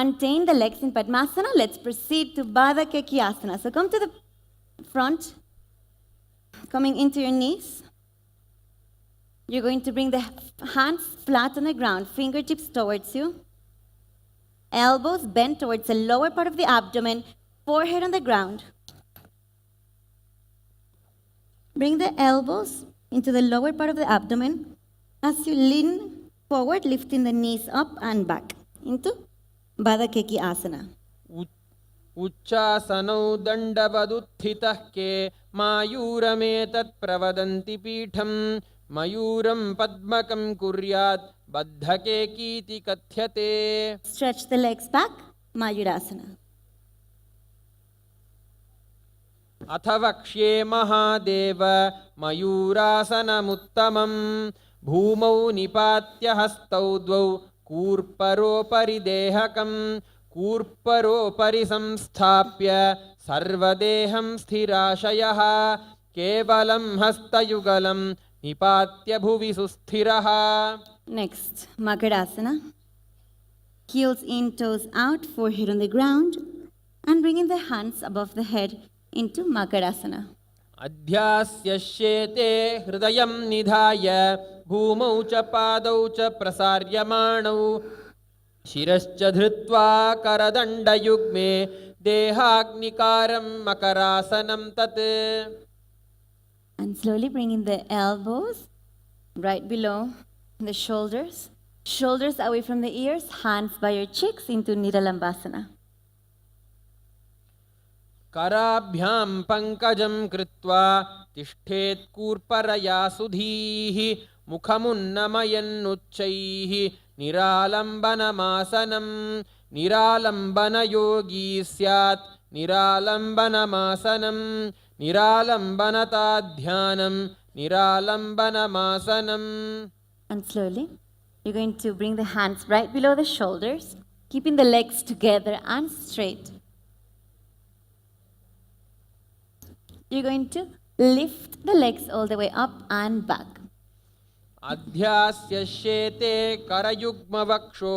maintain the legs in Padmasana. Let's proceed to Baddha Kekiasana. So come to the front, coming into your knees. You're going to bring the hands flat on the ground, fingertips towards you. Elbows bent towards the lower part of the abdomen, forehead on the ground. Bring the elbows into the lower part of the abdomen as you lean forward, lifting the knees up and back into Baddha Kekiasana. उच्चासनौ दण्डवदुत्थितः के मायूरमेतत् प्रवदन्ति पीठम् मयूरं पद्मकं कुर्यात् बद्धकेकीति कथ्यते. Stretch the legs back, Mayurasana. अथ वक्ष्ये महादेव मयूरासनमुत्तमं भूमौ निपात्य हस्तौ द्वौ कूर्परोपरि देहकं कूर्परोपरि संस्थाप्य सर्वदेहं स्थिराशयः केवलं हस्तयुगलं निपात्य भुवि सुस्थिरः. Next, Makarasana. Heels in, toes out, forehead on the ground, and bringing the hands above the head into Makarasana. अध्यास्यश्येते हृदयं निधाय भूमौ च पादौ च प्रसार्यमाणौ शिरश्च धृत्वा करदण्डयुग्मे देहाग्निकारं मकरासनं तत्. And slowly bringing the elbows right below the shoulders. Shoulders away from the ears, hands by your cheeks into Niralambasana. कराभ्यां पङ्कजं कृत्वा तिष्ठेत् कूर्परया सुधीः मुखमुन्नमयन्नुच्चैः निरालम्बनमासनं निरालम्बनयोगी स्यात् निरालम्बनमासनं निरालम्बनताध्यानं निरालम्बनमासनं. And slowly, you're going to bring the hands right below the shoulders, keeping the legs together and straight. You're going to lift the legs all the way up and back. अध्यास्यश्येते करयुग्मवक्षो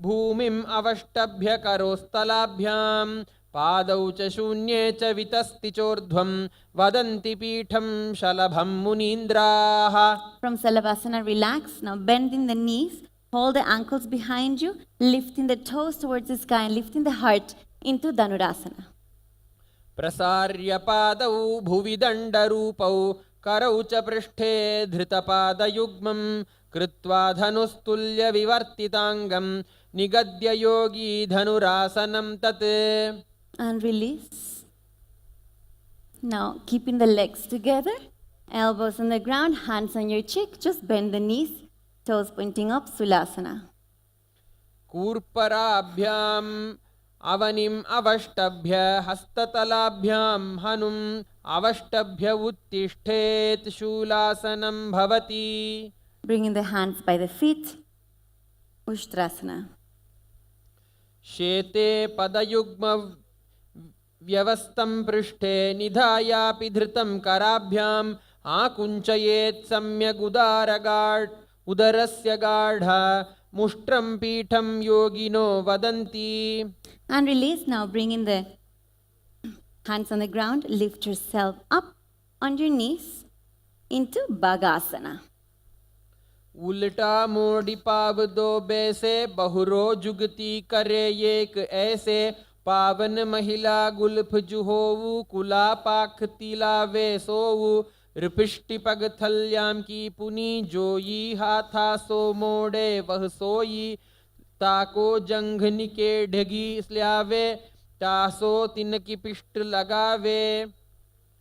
भूमिम् अवष्टभ्य करोस्तलाभ्यां पादौ च शून्ये च वितस्ति चोर्ध्वं वदन्ति पीठं शलभं मुनीन्द्राः. From Salavasana, relax. Now bending the knees, hold the ankles behind you, lifting the toes towards the sky and lifting the heart into Dhanurasana. प्रसार्य पादौ भुवि दण्डरूपौ करौ च पृष्ठे धृतपादयुग्मं कृत्वा धनुस्तुल्यविवर्तिताङ्गं निगद्य योगी धनुरासनं तत्. And release. Now keeping the legs together, elbows on the ground, hands on your cheek, just bend the knees, toes pointing up, Sulasana. कूर्पराभ्याम् अवनिम् अवष्टभ्य हस्ततलाभ्यां हनुम् अवष्टभ्य उत्तिष्ठेत् शूलासनं भवति. Bringing the hands by the feet, Ushtrasana. शेते पदयुग्म व्यवस्थं पृष्ठे निधायापि धृतं कराभ्याम् आकुञ्चयेत् सम्यगुदारगाढ उदरस्य गाढा मुष्ट्रं पीठं योगिनो वदन्ति. And release. Now bringing the hands on the ground, lift yourself up on your knees into Bhagasana. उल्टा मोड़ी पाव दो बैसे बहुरो जुगती करे एक ऐसे पावन महिला गुल्फ जुहोवु कुला पाख तिलावे सोवु रिपिष्टि पग थल्याम की पुनी जोई हाथा सो मोड़े वह सोई ताको जंघनी के ढगी स्ल्यावे तासो तिन की पिष्ट लगावे.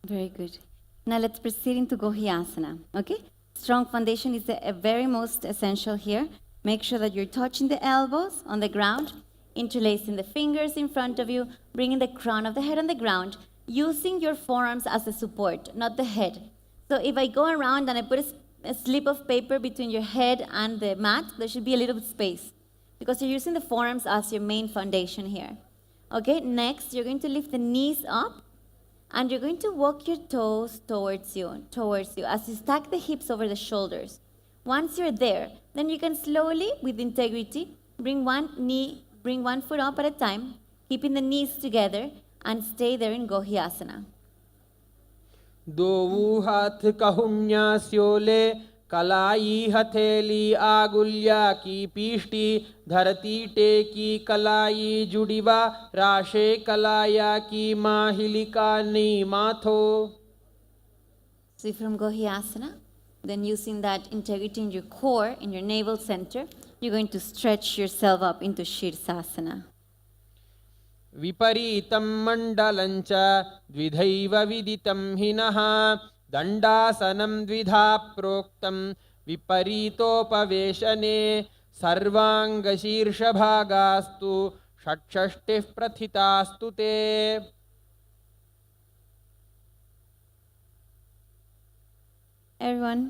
Very good. Now let's proceed into Gohyasana. Okay? Strong foundation is the very most essential here. Make sure that you're touching the elbows on the ground, interlacing the fingers in front of you, bringing the crown of the head on the ground, using your forearms as a support, not the head. So if I go around and I put a slip of paper between your head and the mat, there should be a little space because you're using the forearms as your main foundation here. Okay, next you're going to lift the knees up and you're going to walk your toes towards you as you stack the hips over the shoulders. Once you're there, then you can slowly, with integrity, bring one knee bring one foot up at a time, keeping the knees together, and stay there in Gohyasana. दोऊ हाथ कहुन्या स्योले कलाई हथेली आगुल्या की पीष्टी धरती टेकी कलाई जुड़ीवा राशे कलाया की माहिलिका नी माथो. So from Gohyasana, then using that integrity in your core, in your navel center, you're going to stretch yourself up into Shirsasana. विपरीतं मण्डलञ्च द्विधैव विदितं हिनः दण्डासनं द्विधा प्रोक्तं विपरीतोपवेशने सर्वाङ्गशीर्षभागास्तु षट्षष्टिः प्रथितास्तु ते. Everyone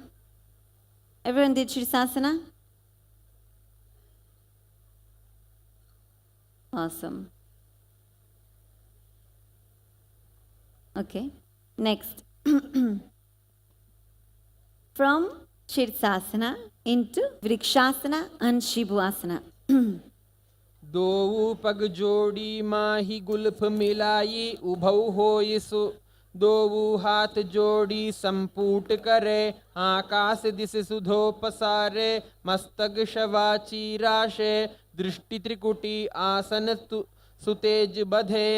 did Shirsasana? Awesome. Okay, next. From Shirsasana into Vrikshasana and Shibhuasana. दोऊ पग जोड़ी माही Gulf मिलाई उभौ होइसु दोऊ हाथ जोड़ी संपूट करे आकाश दिस सुधो पसारे मस्तक शवाची राशे दृष्टि त्रिकुटी आसन सुतेज बधे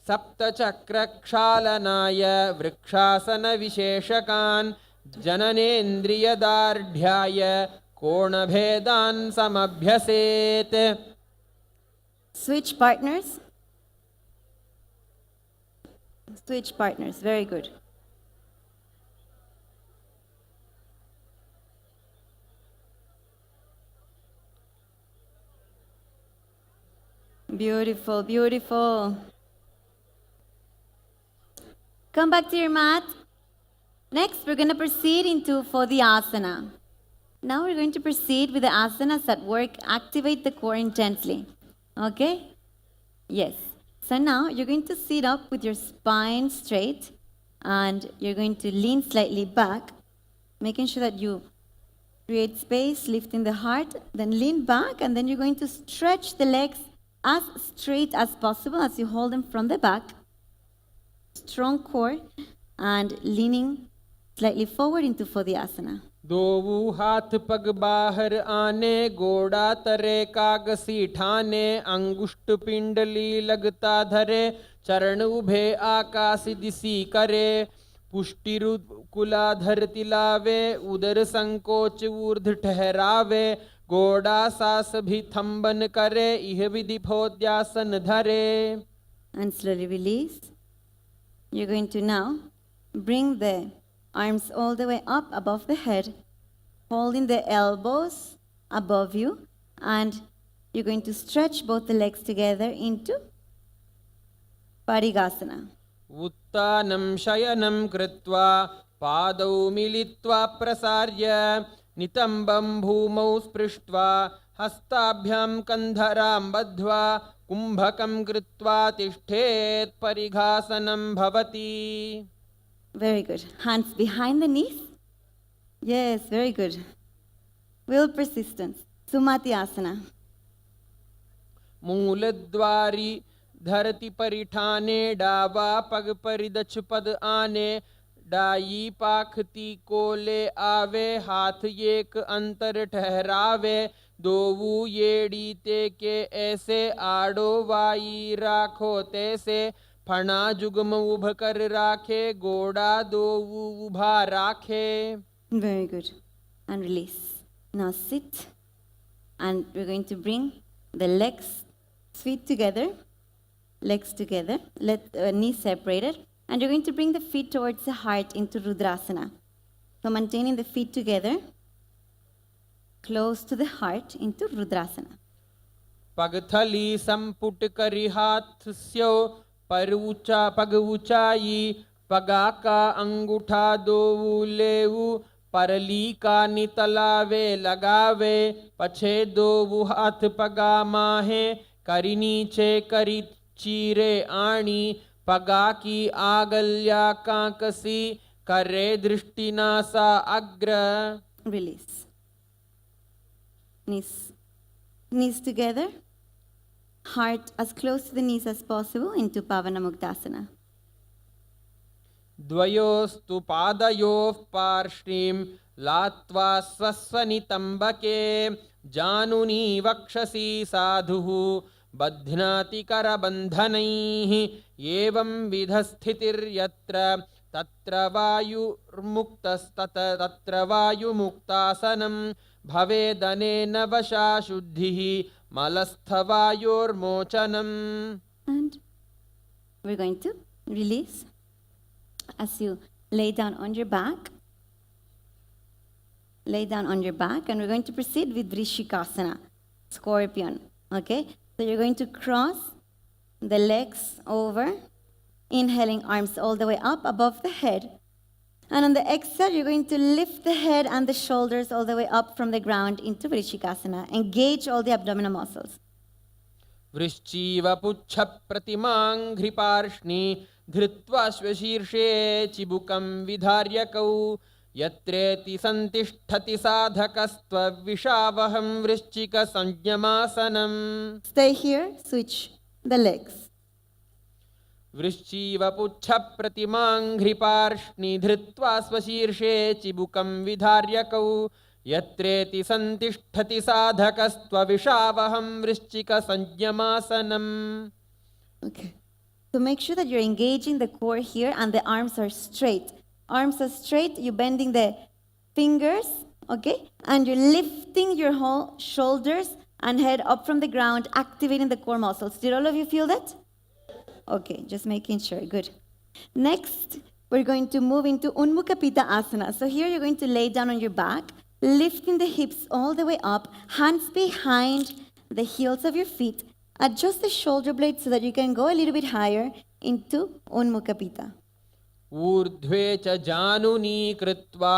सप्त चक्र क्षालनाय vrikshasana विशेषकान् जननेन्द्रियदार्ढ्याय कोणभेदान् समभ्यसेत्. Switch partners. Switch partners, very good. Beautiful, beautiful. Come back to your mat. Next, we're going to proceed into for the asana. Now we're going to proceed with the asanas that activate the core intensely. Okay? Yes. So now you're going to sit up with your spine straight and you're going to lean slightly back, making sure that you create space, lifting the heart, then lean back, and then you're going to stretch the legs as straight as possible as you hold them from the back. Strong core and leaning slightly forward into Fodhyasana. दोऊ हाथ पग बाहर आने गोड़ा तरे कागसी ठाने अंगुष्ठ पिंडली लगता धरे चरण उभे आकाश दिसी करे पुष्टि कुलाधर तिलावे उदर संकोच ऊर्ध ठहरावे गोड़ा सास भी थंबन करे इह विधि फोद्यासन धरे. And slowly release. You're going to now bring the arms all the way up above the head, holding the elbows above you, and you're going to stretch both the legs together into Parigasana. उत्तानं शयनं कृत्वा पादौ मिलित्वा प्रसार्य नितम्बं भूमौ स्पृष्ट्वा हस्ताभ्यां कन्धरां बद्ध्वा कुम्भकं कृत्वा तिष्ठेत् परिघासनं भवति. Very good. Hands behind the knees. Yes, very good. Will persistence. Sumati asana. मूलद्वारी धरती परिठाने डावा पग परिदछ पद आने डाई पाखती कोले आवे हाथ एक अंतर ठहरावे दोवू येड़ी ते के ऐसे आड़ो वाई राखो तैसे फणा जुगम उभ कर राखे गोड़ा दोवू उभा राखे. Very good. And release. Now sit. And we're going to bring the legs, feet together, legs together, knees separated. And you're going to bring the feet towards the heart into Rudrasana. So maintaining the feet together, close to the heart into Rudrasana. पगथली संपुट करी हाथ स्यो पर ऊंचा पग ऊंचाई पगा का अंगूठा दोऊ लेऊ परली का नितलावे लगावे पछे दोऊ हाथ पगा माहे करी नीचे करी चीरे आणी पगा की आगल्या कांकसी करे दृष्टि नासा अग्र. Release. Knees together. heart as close to the knees as possible into Pavanamuktasana. द्वयोस्तु पादयोः पार्श्वीं लात्वा स्वस्वनितम्बके जानुनी वक्षसि साधुः बध्नाति करबन्धनैः एवं विधस्थितिर्यत्र तत्र वायुमुक्तासनं भवेदनेन वशा शुद्धिः मलस्थवायोर्मोचनम्. And we're going to release as you lay down on your back. Lay down on your back, and we're going to proceed with Vrishikasana, scorpion. Okay? So you're going to cross the legs over, inhaling arms all the way up above the head. And on the exhale, you're going to lift the head and the shoulders all the way up from the ground into Vrishikasana. Engage all the abdominal muscles. वृश्चीव पुच्छ प्रतिमाङ्घ्रिपार्ष्णि धृत्वा स्वशीर्षे चिबुकं विधार्यकौ यत्रेति सन्तिष्ठति साधकस्त्वविषावहं वृश्चिकसंज्ञमासनम्. Stay here, switch the legs. वृश्चीव पुच्छ प्रतिमाङ्घ्रिपार्ष्णि धृत्वा स्वशीर्षे चिबुकं विधार्यकौ यत्रेति सन्तिष्ठति साधकस्त्वविषावहं वृश्चिकसंज्ञमासनम्. Okay. So make sure that you're engaging the core here and the arms are straight. Arms are straight, you're bending the fingers, okay? And you're lifting your whole shoulders and head up from the ground, activating the core muscles. Did all of you feel that? Okay, just making sure. Good. Next, we're going to move into Unmukha Pitta Asana. So here you're going to lay down on your back, lifting the hips all the way up, hands behind the heels of your feet. Adjust the shoulder blades so that you can go a little bit higher into Unmukha Pitta. ऊर्ध्वे च जानुनी कृत्वा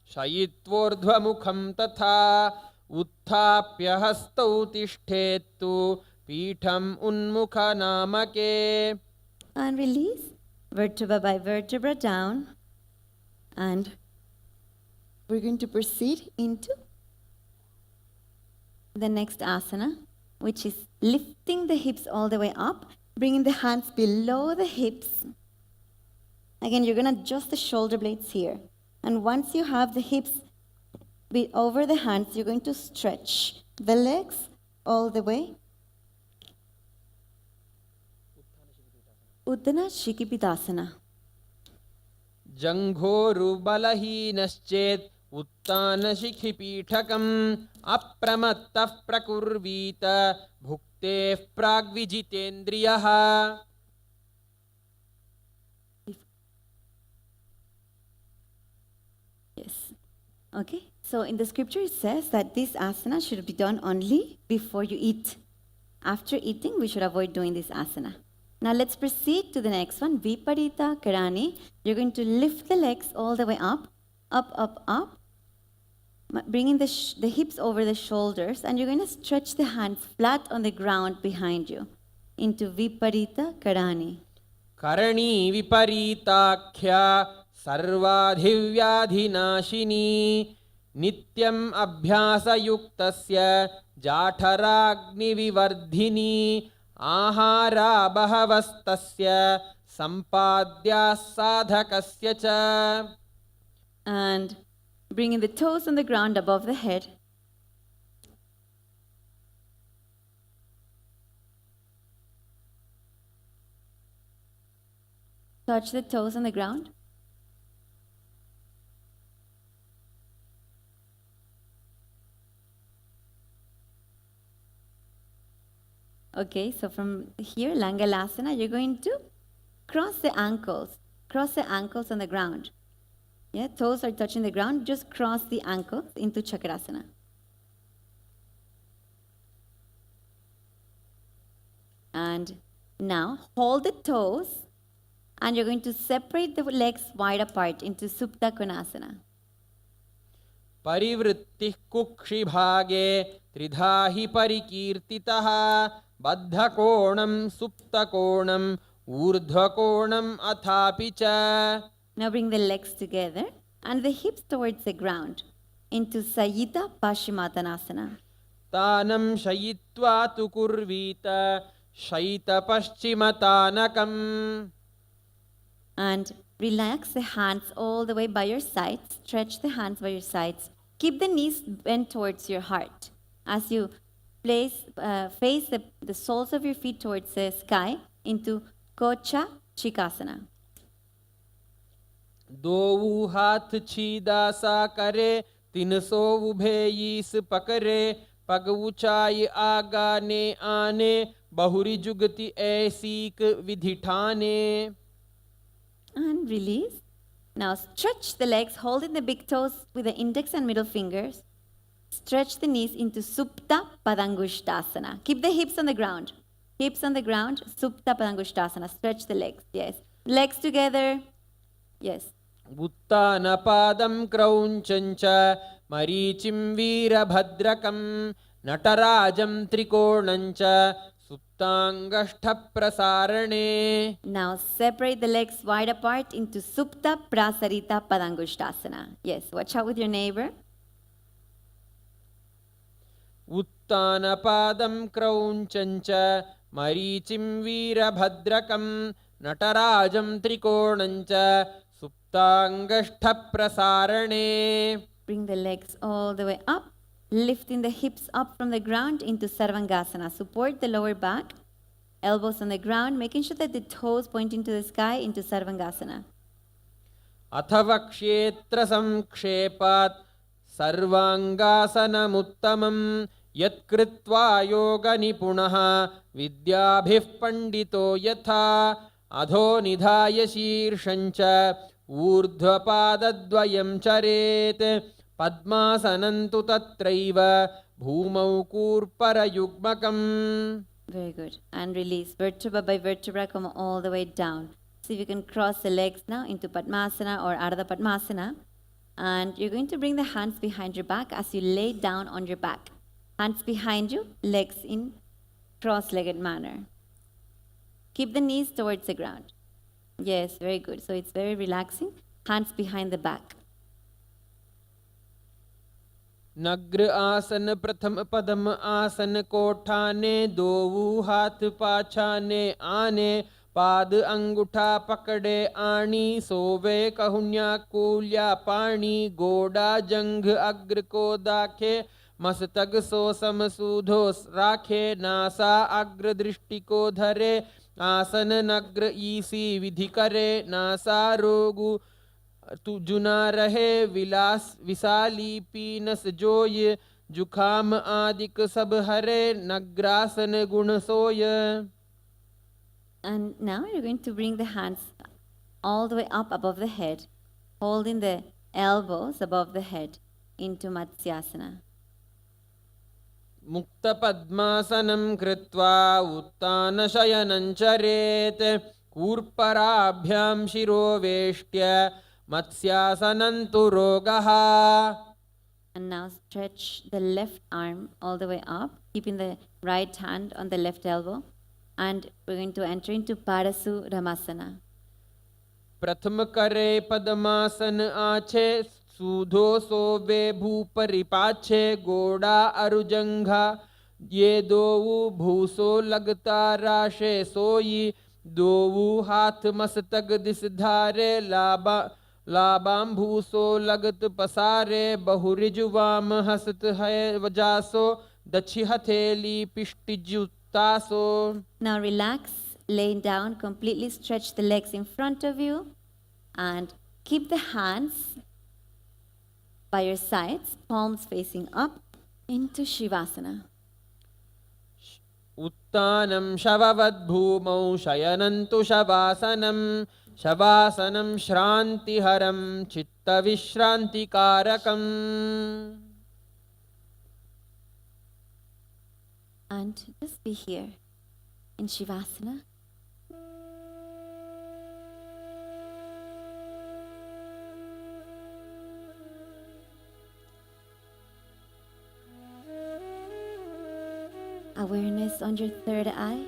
शयित्वोर्ध्वमुखं तथा उत्थाप्य हस्तौ तिष्ठेत्तु पीठम् उन्मुखनामके. And release, vertebra by vertebra down. And we're going to proceed into the next asana, which is lifting the hips all the way up, bringing the hands below the hips. Again, you're going to adjust the shoulder blades here. And once you have the hips over the hands, you're going to stretch the legs all the way. Uddana Shikipitasana. जङ्घोरुबलहीनश्चेत् उत्तानशिखिपीठकम् अप्रमत्तः प्रकुर्वीत भुक्तेः प्राग्विजितेन्द्रियः. Yes. Okay. So in the scripture it says that this asana should be done only before you eat. After eating, we should avoid doing this asana. Now let's proceed to the next one, Viparita Karani. You're going to lift the legs all the way up, up, up, up, bringing the hips over the shoulders, and you're going to stretch the hands flat on the ground behind you into Viparita Karani. करणी विपरीताख्या सर्वाधिव्याधिनाशिनी नित्यम् अभ्यासयुक्तस्य जाठराग्निविवर्धिनी आहारा बहवस्तस्य सम्पाद्याः साधकस्य च. And bringing the toes on the ground above the head. Touch the toes on the ground. Okay, so from here, Langalasana, you're going to cross the ankles on the ground. Yeah, toes are touching the ground, just cross the ankles into Chakrasana. And now hold the toes, and you're going to separate the legs wide apart into Supta Konasana. परिवृत्तिः कुक्षिभागे त्रिधा हि परिकीर्तितः बद्धकोणं सुप्तकोणं ऊर्ध्वकोणं अथापि च. Now bring the legs together and the hips towards the ground into Sayita Paschimottanasana. तानं शयित्वा तु कुर्वीत शयितपश्चिमतानकम्. And relax the hands all the way by your sides. Stretch the hands by your sides. Keep the knees bent towards your heart. As you face the soles of your feet towards the sky into Kocha Chikasana. दोऊ हाथ छीदा सा करे, 300 उभे ईस पकरे, पग ऊंचाई आगाने आने, बहुरी जुगति ऐसीक विधि ठाने. And release. Now stretch the legs, holding the big toes with the index and middle fingers. Stretch the knees into Supta Padangushtasana. Keep the hips on the ground. Hips on the ground, Supta Padangushtasana. Stretch the legs. Yes. Legs together. Yes. उत्तानपादं क्रौञ्चञ्च मरीचिं वीरभद्रकं नटराजं त्रिकोणञ्च सुप्ताङ्गष्ठप्रसारणे. Now separate the legs wide apart into Supta Prasarita Padangushtasana. Yes. Watch out with your neighbor. उत्तानपादं क्रौञ्चञ्च मरीचिं वीरभद्रकं नटराजं त्रिकोणञ्च सुप्ताङ्गष्ठप्रसारणे. Bring the legs all the way up, lifting the hips up from the ground into Sarvangasana. Support the lower back, elbows on the ground, making sure that the toes pointing to the sky into Sarvangasana. अथ वक्ष्येऽत्र संक्षेपात् सर्वाङ्गासनमुत्तमं यत्कृत्वा योगनिपुणः विद्याभिः पण्डितो यथा. अधो निधाय शीर्षञ्च ऊर्ध्वपादद्वयं चरेत्, पद्मासनं तु तत्रैव भूमौ कूर्परयुग्मकम्. Very good. And release. Vertebra by vertebra, come all the way down. See if you can cross the legs now into Padmasana or Ardha Padmasana. And you're going to bring the hands behind your back as you lay down on your back. Hands behind you, legs in cross-legged manner. Keep the knees towards the ground. Yes, very good. So it's very relaxing. Hands behind the back. नग्र आसन प्रथम पदम आसन कोठाने, दोऊ हाथ पाछाने आने, पाद अंगूठा पकड़े आणी, सोवे कहुन्या कूल्या पाणी, गोडा जंघ अग्र को दाखे, मस्तक सो समसूधो राखे, नासा अग्र दृष्टि को धरे, आसन नग्र ईसी विधि करे, नासा रोगु तु जुना रहे, विलास विशाली पीनस जोय, जुखाम आदिक सब हरे, नग्रासन गुण सोय. And now you're going to bring the hands all the way up above the head, holding the elbows above the head into Matsyasana. मुक्त पद्मासनं कृत्वा उत्तान शयनं चरेत्, कूर्पराभ्यां शिरोवेष्ट्य मत्स्यासनं तु रोगः. And now stretch the left arm all the way up, keeping the right hand on the left elbow. And we're going to enter into Parasu Ramasana. प्रथम करे पद्मासन आछे, सूधो सोवे भूपरि पाछे, गोड़ा अरुजंघा ये दोऊ भूसो लगता राशे सोई, दोऊ हाथ मस्तक दिस धारे, लाबाम भूसो लगत पसारे, बहुरिजुवाम हसत है वजासो, दक्षि हथेली पिष्टि जुतासो. Now relax, laying down, completely stretch the legs in front of you and keep the hands by your sides, palms facing up into Shivasana. उत्तानं शववद्भूमौ शयनं तु शवासनं, शवासनं श्रान्तिहरं चित्तविश्रान्तिकारकम्. And just be here in Shivasana. Awareness on your third eye.